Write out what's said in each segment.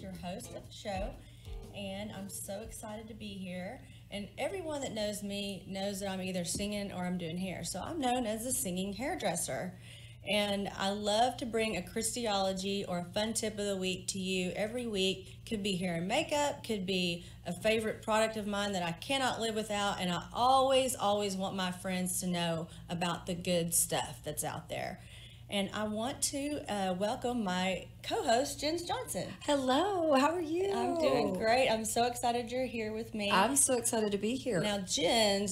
Your host of the show, and I'm so excited to be here. And everyone that knows me knows that I'm either singing or I'm doing hair. So I'm known as a singing hairdresser. And I love to bring a Kristiology or a fun tip of the week to you every week. Could be hair and makeup, could be a favorite product of mine that I cannot live without. And I always want my friends to know about the good stuff that's out there. And I want to welcome my co-host, Jen Johnson. Hello, how are you? I'm doing great. I'm so excited you're here with me. I'm so excited to be here. Now, she and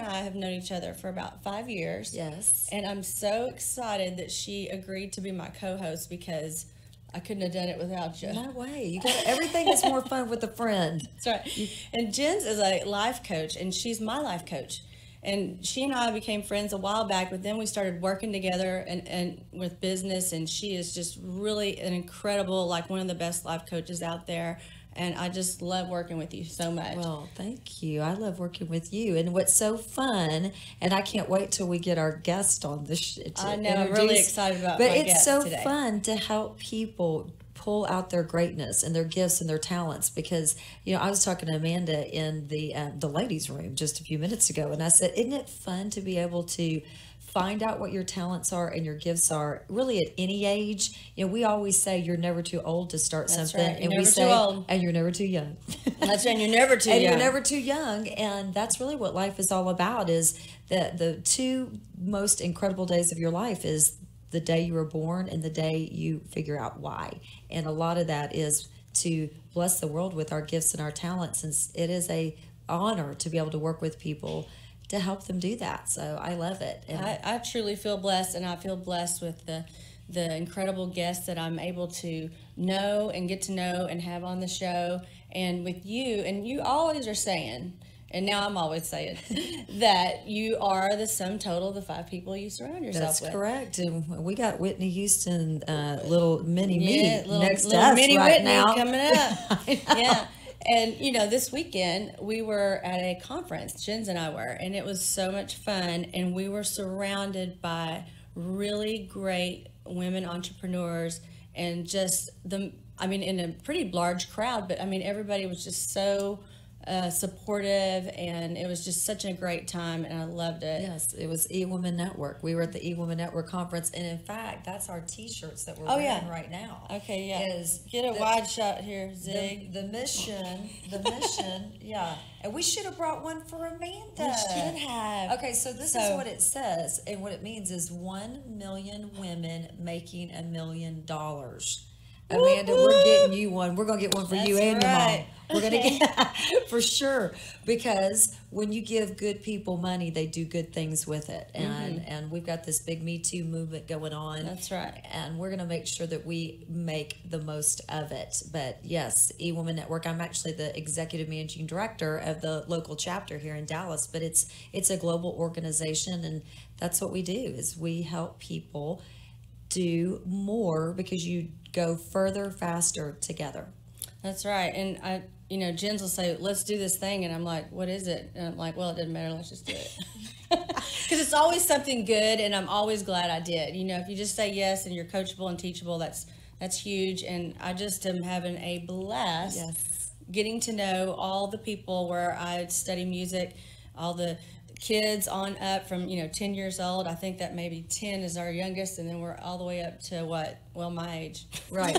I have known each other for about 5 years. Yes. And I'm so excited that she agreed to be my co-host because I couldn't have done it without you. No way. Everything is more fun with a friend. That's right. And Jen's is a life coach, and she's my life coach. And she and I became friends a while back, but then we started working together and with business, and she is just really an incredible, like one of the best life coaches out there. And I just love working with you so much. Well, thank you. I love working with you. And what's so fun, and I can't wait till we get our guest on this. I know, I'm really excited about my guest today. But it's so fun to help people pull out their greatness and their gifts and their talents, because I was talking to Amanda in the ladies' room just a few minutes ago, and I said, isn't it fun to be able to find out what your talents are and your gifts are really at any age? We always say you're never too old to start something, right. and we say, and you're never too young. That's right, you're never too young. You're never too young, and that's really what life is all about. Is that the two most incredible days of your life is the day you were born and the day you figure out why. And a lot of that is to bless the world with our gifts and our talents, since it is a honor to be able to work with people to help them do that. So I love it. And I truly feel blessed, and I feel blessed with the incredible guests that I'm able to know and get to know and have on the show. And with you, and you always are saying, and now I'm always saying, that you are the sum total of the 5 people you surround yourself with. That's correct. And we got Whitney Houston, little mini me next to little us mini right Whitney now. Coming up. Yeah. And, this weekend we were at a conference, Jen's and I were, and it was so much fun. And we were surrounded by really great women entrepreneurs, and just in a pretty large crowd, but everybody was just so supportive, and it was just such a great time, and I loved it. Yes, it was E-Woman Network. We were at the E-Woman Network conference, and in fact, that's our T-shirts that we're wearing right now. Okay, yeah. Get a wide shot here, Zig. The mission, yeah. And we should have brought one for Amanda. We should have. Okay, so this is what it says, and what it means is 1 million women making $1 million. Amanda, we're getting you one. We're going to get one for you and your mom. We're going to get, for sure, because when you give good people money, they do good things with it. And we've got this big Me Too movement going on. That's right. And we're going to make sure that we make the most of it. But yes, E-Woman Network, I'm actually the executive managing director of the local chapter here in Dallas, but it's a global organization, and that's what we do, is we help people do more because you go further, faster together. That's right. And Jens will say, let's do this thing. And I'm like, what is it? And I'm like, well, it doesn't matter. Let's just do it. Because it's always something good. And I'm always glad I did. If you just say yes and you're coachable and teachable, that's huge. And I just am having a blast getting to know all the people where I study music, all the kids on up from 10 years old. I think that maybe 10 is our youngest, and then we're all the way up to well, my age. Right.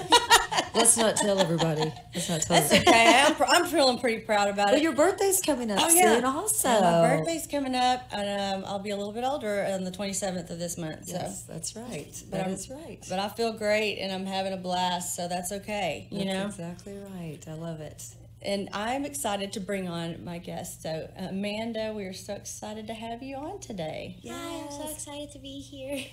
Let's not tell everybody. Let's not tell That's everybody. okay. I'm feeling pretty proud about But it. your birthday's coming up Oh, yeah. soon also. And my birthday's coming up, and I'll be a little bit older on the 27th of this month. Yes, So, that's right. but That's right. But I feel great, and I'm having a blast, so that's okay. You know. That's exactly right. I love it. And I'm excited to bring on my guest. So, Amanda, we are so excited to have you on today. Hi, I'm so excited to be here.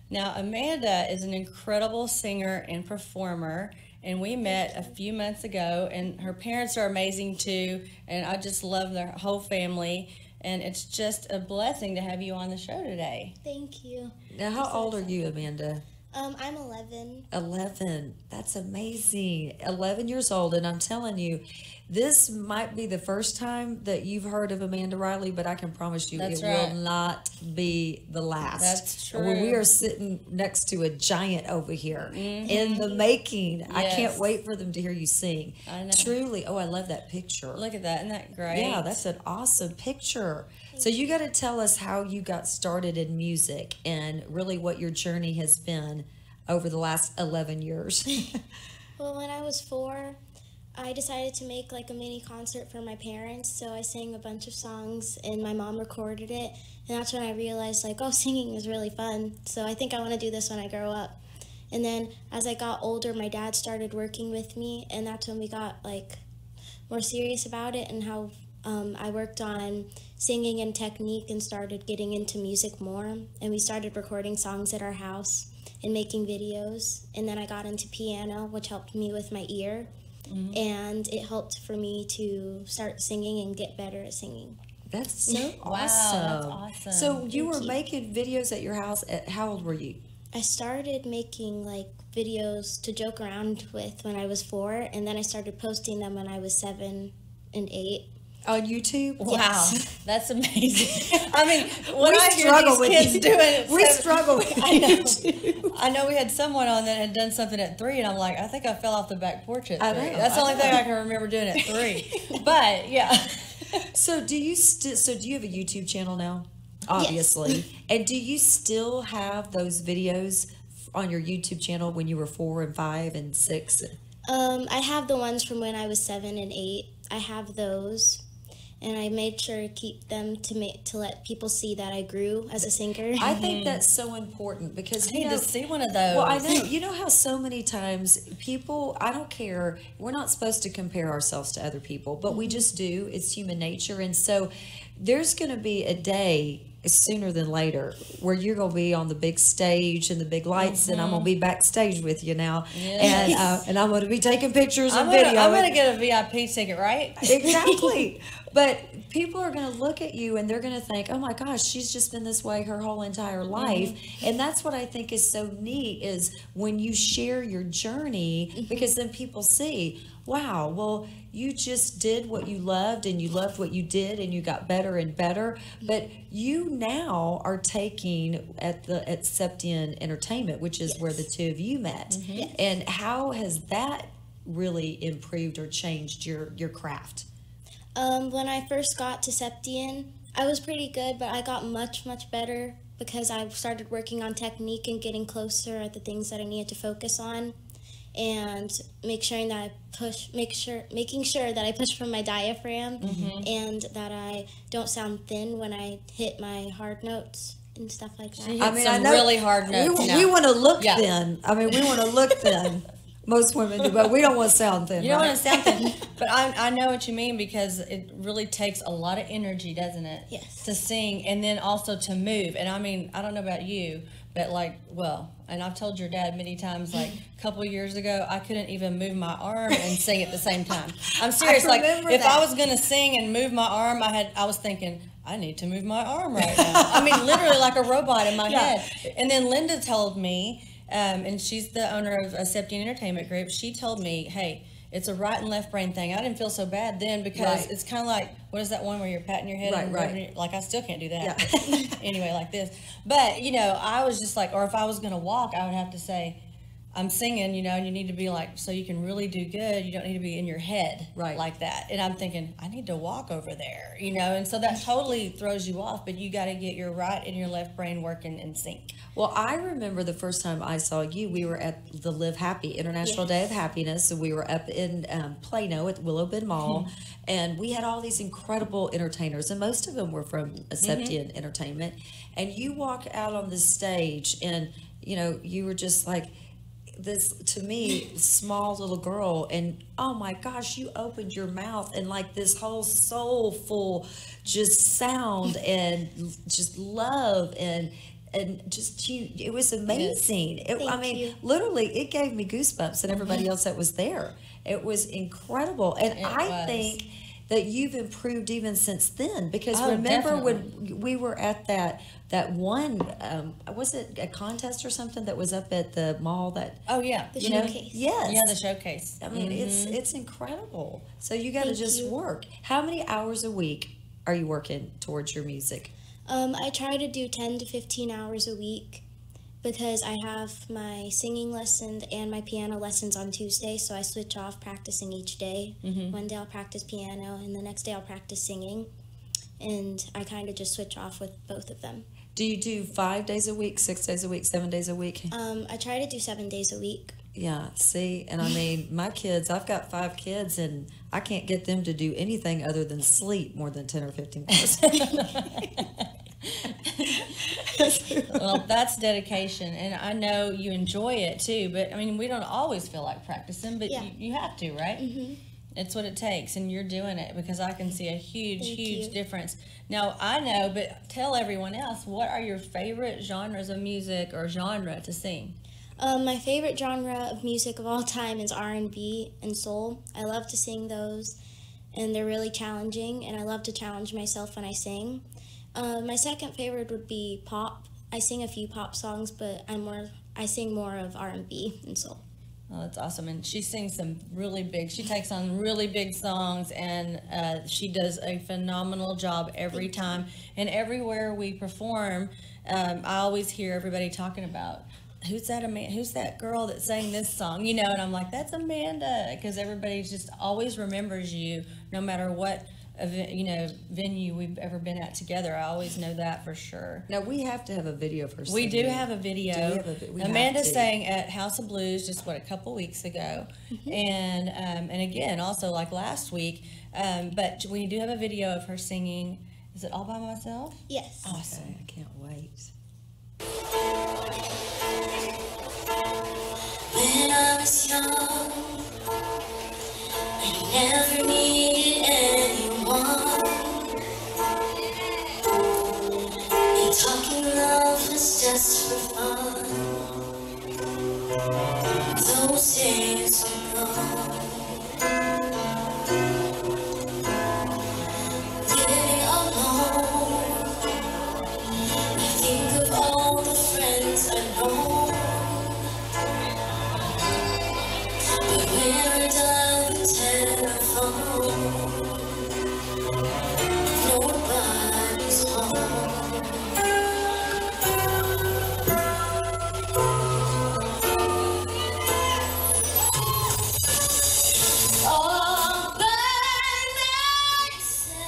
Now, Amanda is an incredible singer and performer, and we met a few months ago, and her parents are amazing too, and I just love their whole family, and it's just a blessing to have you on the show today. Thank you. Now, how old are you, Amanda? I'm 11. 11. That's amazing. 11 years old, and I'm telling you, this might be the first time that you've heard of Amanda Riley, but I can promise you That's it right. will not be the last. That's true. Well, we are sitting next to a giant over here in the making. I can't Yes. wait for them to hear you sing. I know. Truly. Oh, I love that picture. Look at that. Isn't that great? Yeah, that's an awesome picture. So you got to tell us how you got started in music and really what your journey has been over the last 11 years. Well, when I was 4, I decided to make like a mini concert for my parents. So I sang a bunch of songs and my mom recorded it. And that's when I realized like, oh, singing is really fun. So I think I want to do this when I grow up. And then as I got older, my dad started working with me. And that's when we got like more serious about it and how I worked on singing and technique and started getting into music more. And we started recording songs at our house and making videos. And then I got into piano, which helped me with my ear. And it helped for me to start singing and get better at singing. That's so Wow, awesome. that's awesome. So you were you. making videos at your house. How old were you? I started making like videos to joke around with when I was 4, and then I started posting them when I was 7 and 8. On YouTube? Wow, Yes. that's amazing. I mean, when We I hear struggle these with kids you. doing it, We so- struggle with I know. YouTube. I know we had someone on that had done something at 3, and I'm like, I think I fell off the back porch at 3. I know, That's the I only thing know. I can remember doing at 3. But yeah, So do you have a YouTube channel now? Obviously. And do you still have those videos on your YouTube channel when you were 4 and 5 and 6? I have the ones from when I was 7 and 8. I have those. And I made sure to keep them to let people see that I grew as a singer. I think that's so important because I need to see one of those. Well, I know. You know how so many times people, I don't care, we're not supposed to compare ourselves to other people, but we just do. It's human nature. And so there's going to be a day sooner than later where you're going to be on the big stage and the big lights, and I'm going to be backstage with you now. Yes. And I'm going to be taking pictures and I'm video. gonna get a VIP ticket, right? Exactly. But people are going to look at you and they're going to think, oh my gosh, she's just been this way her whole entire life. And that's what I think is so neat is when you share your journey, because then people see, wow, well, you just did what you loved and you loved what you did and you got better and better. But you now are taking at Septian Entertainment, which is where the two of you met. And how has that really improved or changed your craft? When I first got to Septian, I was pretty good, but I got much, much better because I started working on technique and getting closer at the things that I needed to focus on, and making sure that I push from my diaphragm and that I don't sound thin when I hit my hard notes and stuff like that. She hit some really hard notes. We want to look Yeah. thin. I mean, we want to look thin. Most women do, but we don't want to sound thin. You don't right? want to sound thin, but I know what you mean because it really takes a lot of energy, doesn't it? Yes. To sing and then also to move. And I mean, I don't know about you, but and I've told your dad many times, like a couple of years ago, I couldn't even move my arm and sing at the same time. I'm serious. Like remember if that. I was going to sing and move my arm, I was thinking, I need to move my arm right now. I mean, literally like a robot in my head. And then Linda told me, and she's the owner of a Septian Entertainment Group. She told me, hey, it's a right and left brain thing. I didn't feel so bad then because it's kind of like, what is that one where you're patting your head? Right. Like, I still can't do that. Anyway, like this. But, I was just like, or if I was going to walk, I would have to say, I'm singing, you know, and you need to be like, so you can really do good, you don't need to be in your head Right. like that. And I'm thinking, I need to walk over there, you know, and so that totally throws you off, but you got to get your right and your left brain working in sync. Well, I remember the first time I saw you, we were at the Live Happy International Day of Happiness. So we were up in Plano at Willow Bend Mall, and we had all these incredible entertainers, and most of them were from Septian Entertainment. And you walk out on the stage, and, you know, you were just like, this, to me, small little girl, and oh my gosh, you opened your mouth and like this whole soulful just sound and just love and just you, it was amazing. I mean, you. literally, it gave me goosebumps and everybody else that was there. It was incredible, and I think that you've improved even since then, because remember definitely. when we were at that one was it a contest or something that was up at the mall that Oh, yeah. The you know, showcase. yes, Yeah, the showcase. I mean it's incredible. So you got to Thank just you. work. How many hours a week are you working towards your music? I try to do 10 to 15 hours a week because I have my singing lessons and my piano lessons on Tuesday, so I switch off practicing each day. One day I'll practice piano, and the next day I'll practice singing, and I kind of just switch off with both of them. Do you do 5 days a week, 6 days a week, 7 days a week? I try to do 7 days a week. Yeah, see, and I mean, my kids, I've got 5 kids, and I can't get them to do anything other than sleep more than 10 or 15 hours. Well, that's dedication, and I know you enjoy it too, but I mean, we don't always feel like practicing, but Yeah. you have to, right? It's what it takes, and you're doing it because I can see a huge, Thank huge you. difference. Now, I know, but tell everyone else, what are your favorite genres of music or genre to sing? My favorite genre of music of all time is R&B and soul. I love to sing those, and they're really challenging, and I love to challenge myself when I sing. My second favorite would be pop. I sing a few pop songs, but I sing more of R&B and soul. Oh, that's awesome. And she sings some really big, she takes on really big songs, and she does a phenomenal job every time. And everywhere we perform, I always hear everybody talking about, who's that girl that sang this song, you know, and I'm like, that's Amanda, because everybody just always remembers you no matter what venue we've ever been at together. I always know that for sure. Now, we have to have a video of her We do singing. have a video. Do we have we have Amanda to. sang at House of Blues just a couple weeks ago, and again also like last week. But we do have a video of her singing. Is it All by Myself? Yes. Awesome. Okay, I can't wait. When I was young, I never needed anyone. And talking love was just for fun. Those days are gone. Living alone, I think of all the friends I know. But when I dial the telephone, nobody's home. All by myself,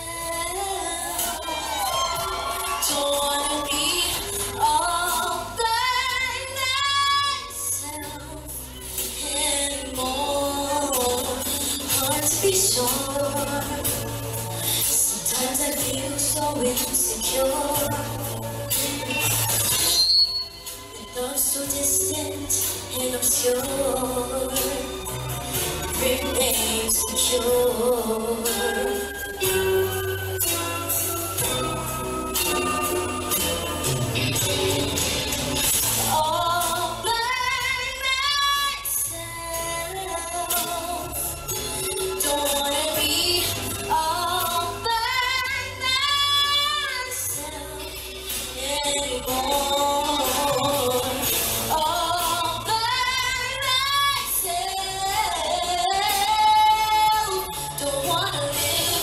don't wanna be all by myself anymore. Hard to be sure. Sometimes I feel so insecure. And I'm so distant and obscure. Remains secure. All by myself, don't wanna be all by myself anymore. All by myself, don't wanna live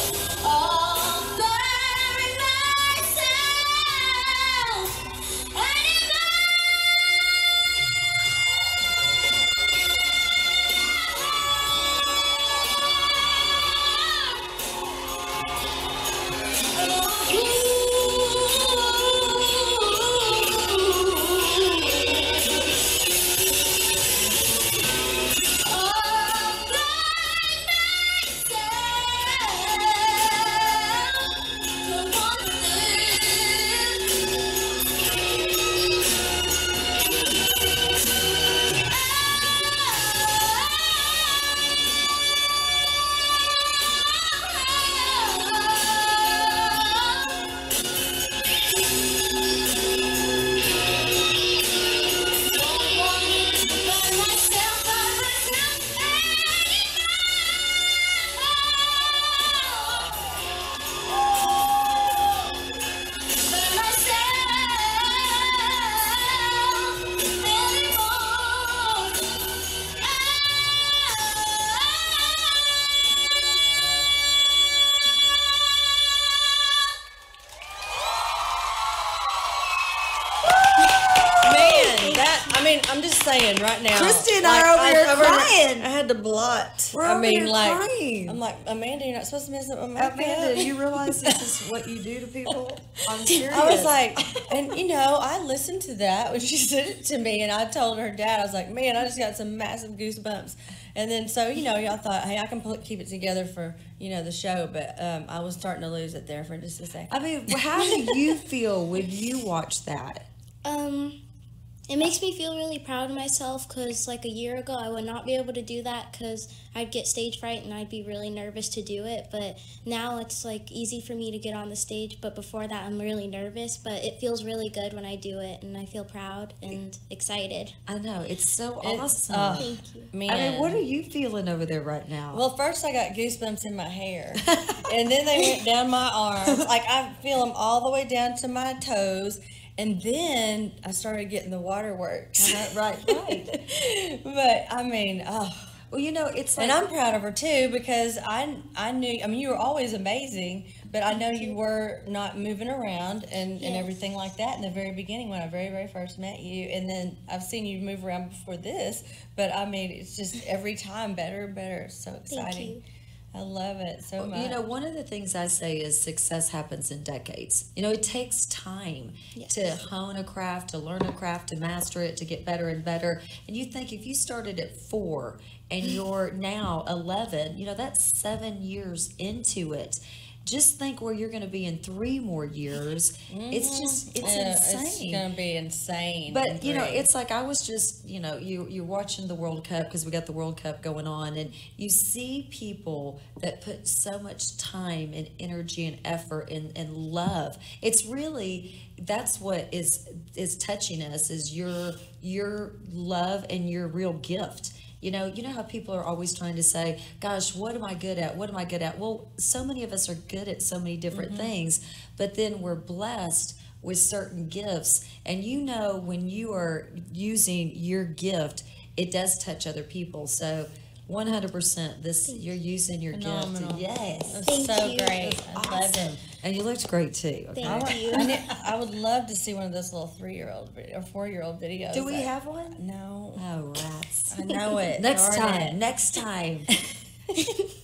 mean, I'm just saying right now. Christy and I are over here crying. I had to blot. We're I over mean, here like, crying. I'm like, Amanda, you're not supposed to mess up my makeup. Amanda, you realize this is what you do to people? I'm serious. I was like, and you know, I listened to that when she said it to me, and I told her dad, I was like, man, I just got some massive goosebumps. And then, so, you know, y'all thought, hey, I can keep it together for, you know, the show, but I was starting to lose it there for just a second. I mean, how do you feel when you watch that? It makes me feel really proud of myself because, like, a year ago, I would not be able to do that because I'd get stage fright and I'd be really nervous to do it. But now it's, like, easy for me to get on the stage. But before that, I'm really nervous. But it feels really good when I do it, and I feel proud and excited. I know. It's so awesome. Thank you. Man. I mean, what are you feeling over there right now? Well, first I got goosebumps in my hair, and then they went down my arms. Like, I feel them all the way down to my toes. And then I started getting the waterworks. Right. But I mean, Well, you know, it's like, and I'm proud of her too because I knew. I mean, you were always amazing, but I know you were not moving around and everything like that in the very beginning when I very first met you. And then I've seen you move around before this. But I mean, it's just every time better and better. It's so exciting. Thank you. I love it so much. you know, one of the things I say is success happens in decades. You know, it takes time to hone a craft, to learn a craft, to master it, to get better and better. And you think if you started at 4 and you're now 11, you know, that's 7 years into it. Just think where you're going to be in 3 more years. It's insane. It's going to be insane. But, you know, it's like I was just, you know, you're watching the World Cup because we got the World Cup going on, and you see people that put so much time and energy and effort and love. It's really, that's what is touching us is your love and your real gift. You know how people are always trying to say, gosh, what am I good at? What am I good at? Well, so many of us are good at so many different things, but then we're blessed with certain gifts. And you know, when you are using your gift, it does touch other people. So 100%, you're using your Phenomenal. gift. Yes. It's Thank so you. great. I loved it. And you looked great too. Okay? Thank you. I would love to see one of those little 3-year-old or 4-year-old videos. Do we have one? No. Oh, rats. I know it. Next Darn time. it. Next time.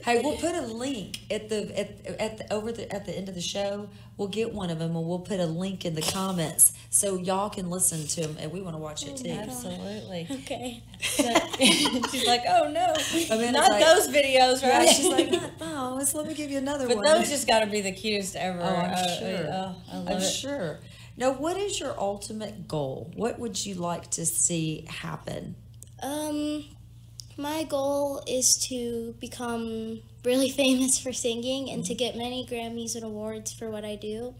Hey, we'll put a link at the end of the show. We'll get one of them and we'll put a link in the comments so y'all can listen to them, and we want to watch it too. Absolutely. Okay. She's like, oh no, Amanda's not like- those videos, Yeah, right? she's like, no, let me give you another but one. those just got to be the cutest ever. Oh, I'm sure. I love I'm it. sure. Now, what is your ultimate goal? What would you like to see happen? My goal is to become really famous for singing and to get many Grammys and awards for what I do.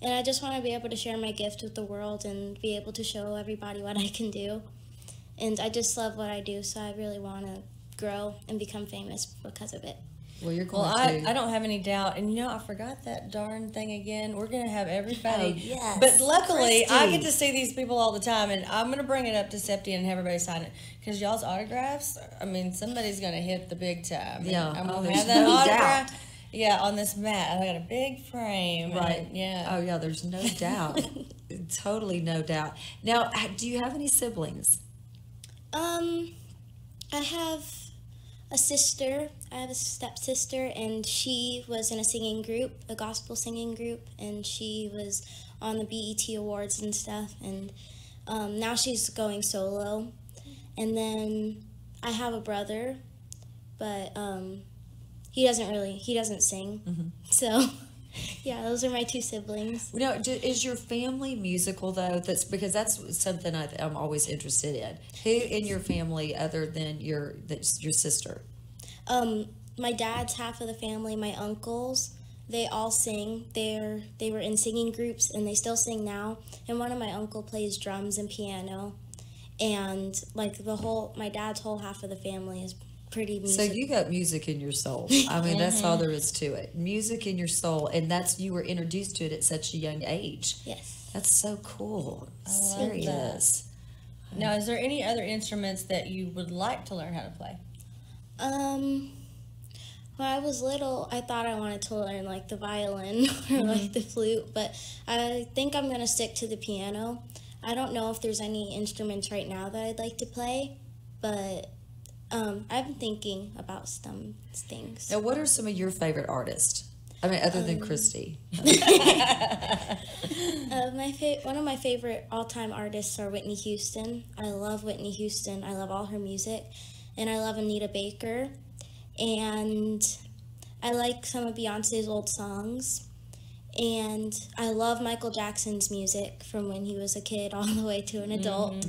And I just want to be able to share my gift with the world and be able to show everybody what I can do. And I just love what I do, so I really want to grow and become famous because of it. Well, you're going Well, to. I don't have any doubt. And, you know, I forgot that darn thing again. We're going to have everybody. Oh, yes. But luckily, I Christy. get to see these people all the time. And I'm going to bring it up to Septi and have everybody sign it. Because y'all's autographs, I mean, somebody's going to hit the big time. Yeah. And I'm Oh, going to there's have that no autograph. doubt. Yeah, on this mat. I got a big frame. Right. And, yeah. Oh, yeah, there's no doubt. Totally no doubt. Now, do you have any siblings? I have a sister. I have a stepsister, and she was in a singing group, a gospel singing group, and she was on the BET Awards and stuff. And now she's going solo. And then I have a brother, but he doesn't sing. So, yeah, those are my 2 siblings. Now, is your family musical though? Because that's something I'm always interested in. Who in your family, other than your sister? My dad's half of the family, my uncles, they all sing. They were in singing groups, and they still sing now. And one of my uncle plays drums and piano, and like my dad's whole half of the family is pretty musical. So you got music in your soul. I mean, that's all there is to it. Music in your soul, and you were introduced to it at such a young age. Yes. That's so cool. love Serious. Now, is there any other instruments that you would like to learn how to play? When I was little, I thought I wanted to learn like the violin or like the flute, but I think I'm gonna stick to the piano. I don't know if there's any instruments right now that I'd like to play, but I've been thinking about some things. Now, what are some of your favorite artists? I mean, other than Christy. One of my favorite all-time artists are Whitney Houston. I love Whitney Houston. I love all her music. And I love Anita Baker. And I like some of Beyonce's old songs. And I love Michael Jackson's music from when he was a kid all the way to an adult.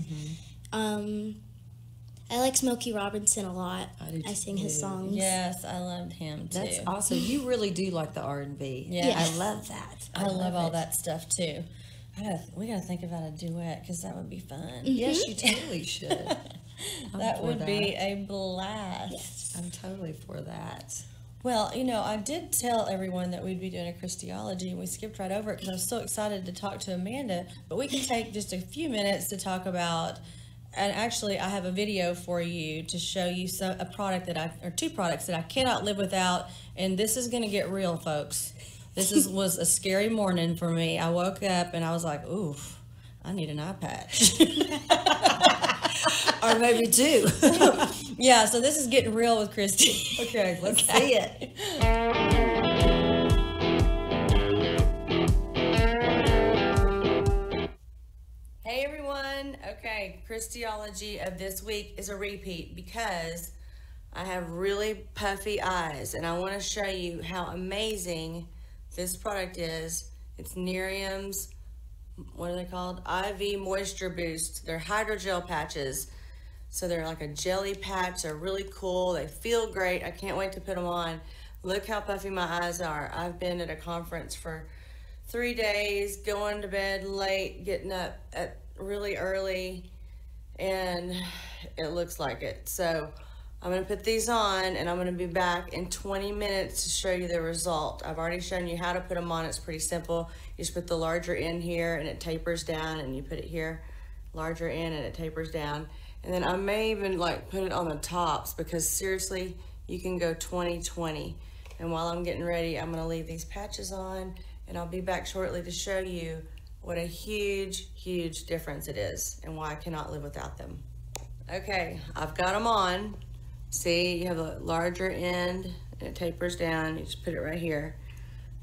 I like Smokey Robinson a lot. I sing his songs. Yes, I loved him too. That's awesome. You really do like the R&B. Yeah. I love that. I love all that stuff too. We gotta think about a duet because that would be fun. Yes, you totally should. That would be a blast. Yes. I'm totally for that. Well, I did tell everyone that we'd be doing a Christiology, and we skipped right over it because I was so excited to talk to Amanda. But we can take just a few minutes to talk about. And actually, I have a video for you to show you two products that I cannot live without. And this is going to get real, folks. This was a scary morning for me. I woke up and I was like, oof, I need an eye patch. Or maybe two. Yeah, so this is getting real with Christy. Okay, let's see it. Hey everyone. Okay, Christiology of this week is a repeat because I have really puffy eyes and I want to show you how amazing this product is. It's Nerium's, what are they called? IV Moisture Boost. They're hydrogel patches. So they're like a jelly patch. They're really cool. They feel great. I can't wait to put them on. Look how puffy my eyes are. I've been at a conference for 3 days, going to bed late, getting up at really early, and it looks like it. So I'm going to put these on and I'm going to be back in 20 minutes to show you the result. I've already shown you how to put them on. It's pretty simple. You just put the larger end here and it tapers down, and you put it here, larger end, and it tapers down. And then I may even put it on the tops because seriously, you can go 20-20. And while I'm getting ready, I'm going to leave these patches on, and I'll be back shortly to show you what a huge, huge difference it is and why I cannot live without them. Okay, I've got them on. See, you have a larger end and it tapers down. You just put it right here.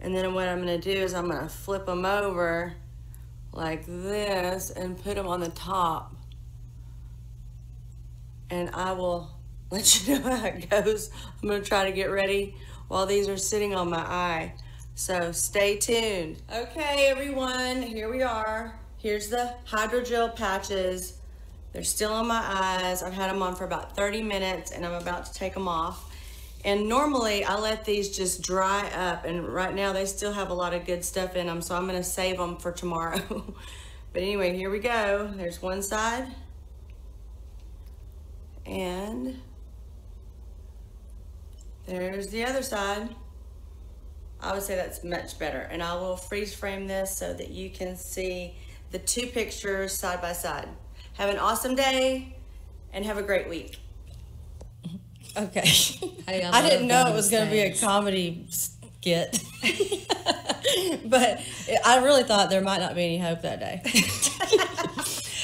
And then what I'm going to do is I'm going to flip them over like this and put them on the top. And I will let you know how it goes. I'm going to try to get ready while these are sitting on my eye. So stay tuned. Okay, everyone, here we are. Here's the hydrogel patches. They're still on my eyes. I've had them on for about 30 minutes and I'm about to take them off. And normally I let these just dry up, and right now they still have a lot of good stuff in them, so I'm going to save them for tomorrow. But anyway, here we go. There's one side. And there's the other side. I would say that's much better. And I will freeze frame this so that you can see the two pictures side by side. Have an awesome day and have a great week. Okay. Hey, I didn't know it was going to be a comedy skit. But I really thought there might not be any hope that day.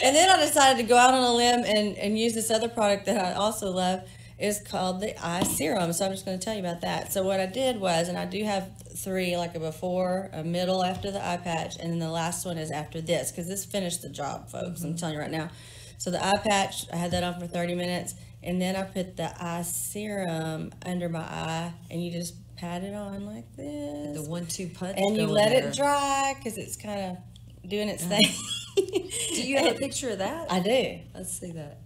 And then I decided to go out on a limb and use this other product that I also love. It's called the eye serum. So I'm just going to tell you about that. So what I did was, and I do have 3, like a before, a middle after the eye patch, and then the last one is after this, because this finished the job, folks. I'm telling you right now. So the eye patch, I had that on for 30 minutes, and then I put the eye serum under my eye, and you just pat it on like this. The 1-2 punch. And you let it dry, because it's kind of doing its thing. Do you have a picture of that? I do. Let's see that.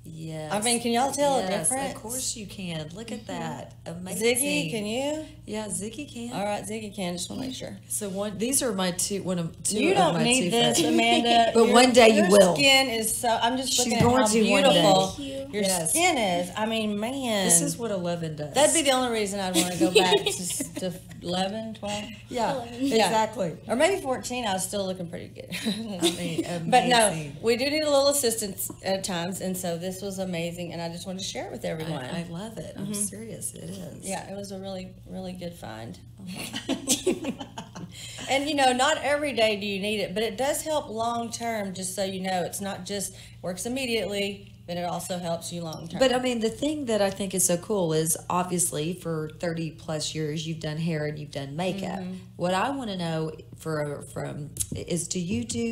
Yes. I mean, can y'all tell the difference? Of course you can. Look at that. Amazing. Ziggy, can you? Yeah, Ziggy can. All right, Ziggy can. Just want to make sure. So these are my two. You don't need this, Amanda. But one day you will. Your skin is so. I'm just looking She's at going how to one beautiful day. your skin is. I mean, man. This is what 11 does. That'd be the only reason I'd want to go back to 11, 12. Yeah, 11. exactly. Or maybe 14. I was still looking pretty good. I mean, amazing. But no, we do need a little assistance at times, and so this was amazing, and I just wanted to share it with everyone. I love it. I'm serious. It is. Yeah, it was a really, really good find. And, not every day do you need it, but it does help long term, just so you know. It's not just works immediately, but it also helps you long term. But I mean, the thing that I think is so cool is obviously for 30 plus years, you've done hair and you've done makeup. What I want to know is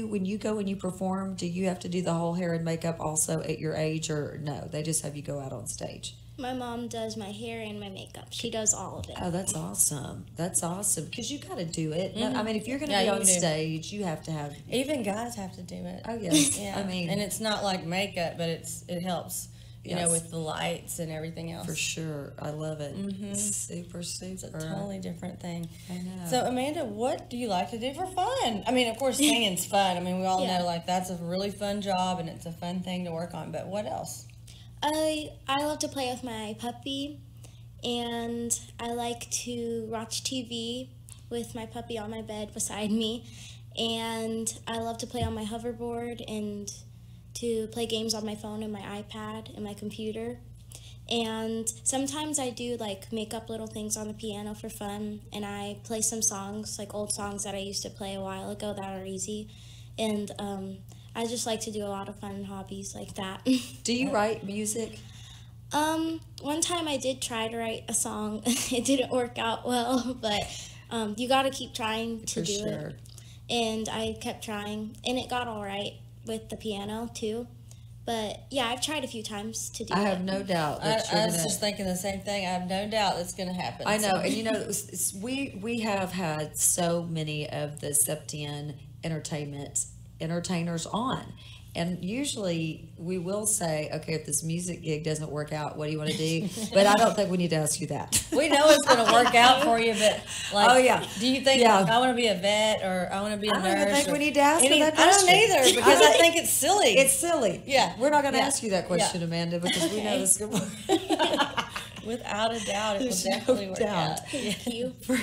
when you go and you perform, do you have to do the whole hair and makeup also at your age, or no, they just have you go out on stage? My mom does my hair and my makeup. She does all of it. Oh, that's awesome. That's awesome. Because you got to do it. No, I mean, if you're going to be on stage, you have to have. Even guys have to do it. Oh, yes. Yeah. I mean. And it's not like makeup, but it helps, with the lights and everything else. For sure. I love it. Super, super. It's a totally different thing. I know. So, Amanda, what do you like to do for fun? I mean, of course, singing's fun. I mean, we all know, that's a really fun job, and it's a fun thing to work on. But what else? I love to play with my puppy, and I like to watch TV with my puppy on my bed beside me, and I love to play on my hoverboard and to play games on my phone and my iPad and my computer. And sometimes I do make up little things on the piano for fun, and I play some songs, old songs that I used to play a while ago that are easy. And I just like to do a lot of fun hobbies like that. Do you write music? One time I did try to write a song. It didn't work out well, but you got to keep trying to do it. And I kept trying, and it got all right with the piano too. But yeah, I've tried a few times to do it. I have no doubt that I was just thinking the same thing. I have no doubt that's going to happen. I know, and we have had so many of the Septian entertainers on, and usually we will say, okay, if this music gig doesn't work out, what do you want to do? But I don't think we need to ask you that. We know it's going to work out for you, but do you think I want to be a vet or I want to be a nurse? I don't think we need to ask you that question. I don't either, because I think it's silly. It's silly. Yeah, we're not going to ask you that question, Amanda, because we know this is going to work. Without a doubt, it will definitely work out. Thank you. For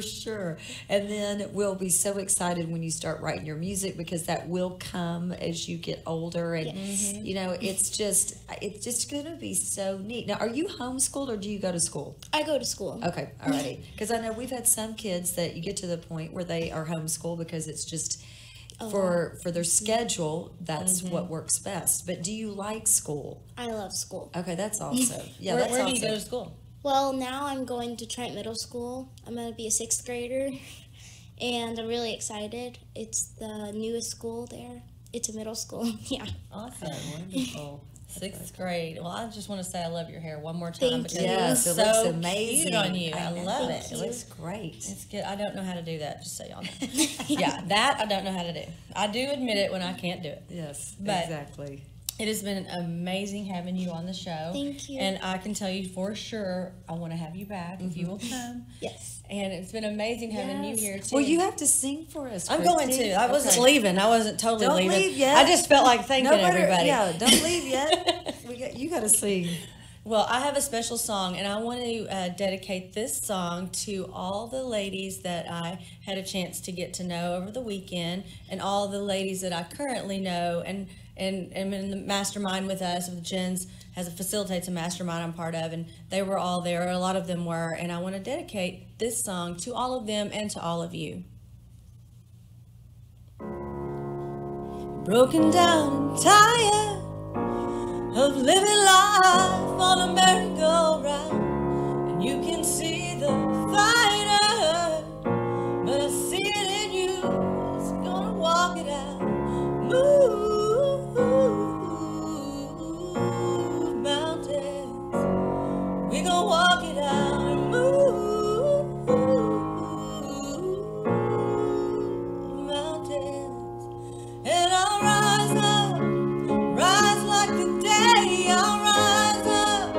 sure. And then we'll be so excited when you start writing your music, because that will come as you get older. And, it's just going to be so neat. Now, are you homeschooled or do you go to school? I go to school. Okay, all righty. Because I know we've had some kids that you get to the point where they are homeschooled because it's just... For their schedule, that's what works best. But do you like school? I love school. Okay, that's awesome. Yeah, where do you go to school? Well, now I'm going to Trent Middle School. I'm going to be a 6th grader, and I'm really excited. It's the newest school there. It's a middle school. Yeah. Awesome. Wonderful. 6th grade. Well, I just want to say I love your hair one more time. Thank you. Yes, it looks amazing. Cute on you. I love it. It looks great. It's good. I don't know how to do that, just so y'all know. Yeah, that I don't know how to do. I do admit it when I can't do it. Yes, but exactly. It has been amazing having you on the show. Thank you. And I can tell you for sure I want to have you back if you will come. Yes. And it's been amazing having you here too. Well, you have to sing for us, I'm going to. I wasn't leaving. I wasn't totally Don't leaving. leave yet. I just felt like thanking everybody. Yeah, don't leave yet. You got to sing. Well, I have a special song, and I want to dedicate this song to all the ladies that I had a chance to get to know over the weekend, and all the ladies that I currently know, and in the mastermind with us, with Jen's facilitates a mastermind I'm part of, and they were all there. A lot of them were, and I want to dedicate this song to all of them and to all of you. Broken down and tired of living life on a merry-go-round, and you can see the fighter, but I see it in you. It's gonna walk it out. Move mountains. We gonna walk it out and move mountains, and I'll rise up. Rise like the day, I'll rise up,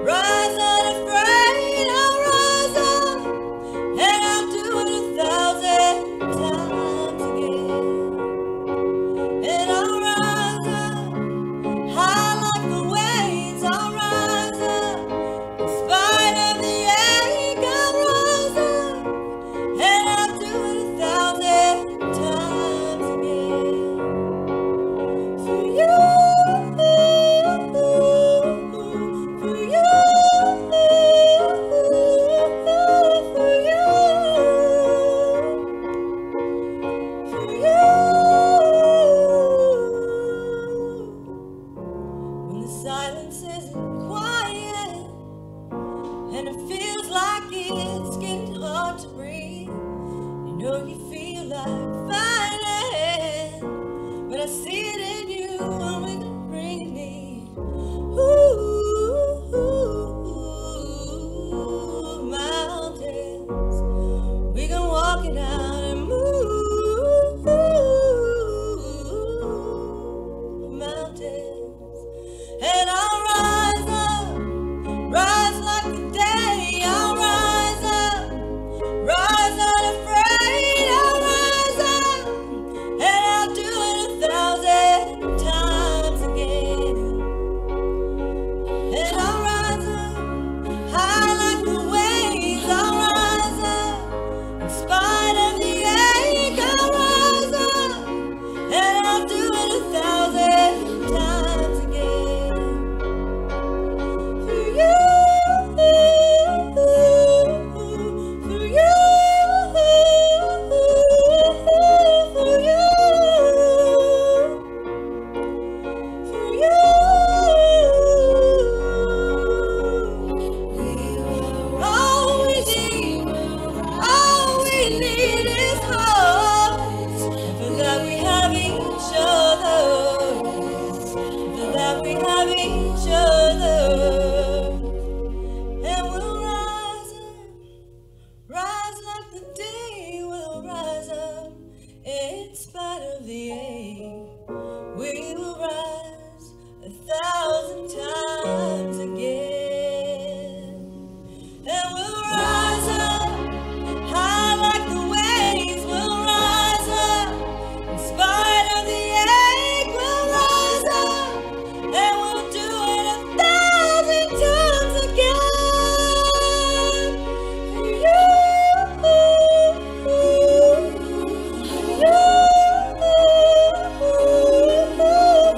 rise unafraid, I'll rise up. In spite of the ache, we will rise 1,000 times again. And we'll rise up high like the waves. We'll rise up in spite of the ache. We'll rise up and we'll do it 1,000 times again.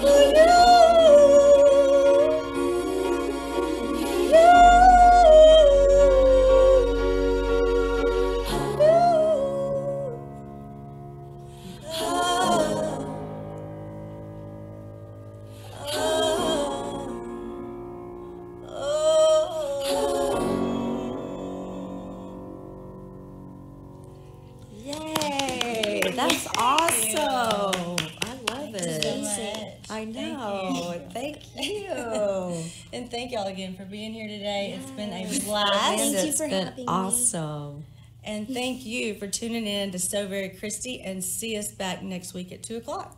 For you. Yay! That's awesome. I love So it. much. I know. Thank you. And thank y'all again for being here today. It's been a Thank blast. you It's for been having me. awesome. And thank you for tuning in to So Very Christy, and see us back next week at 2 o'clock.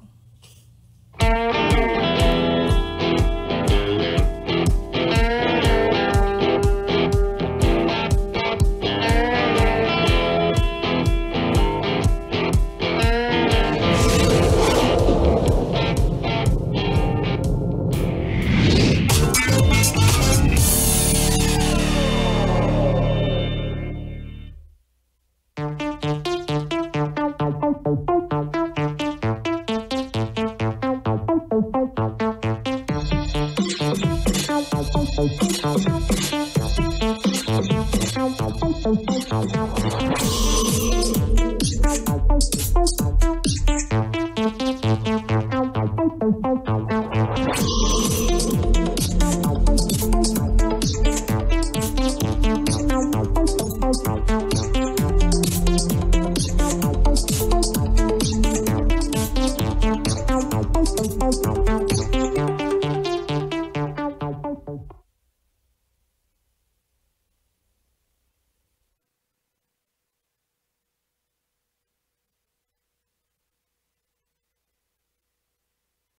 Thank you.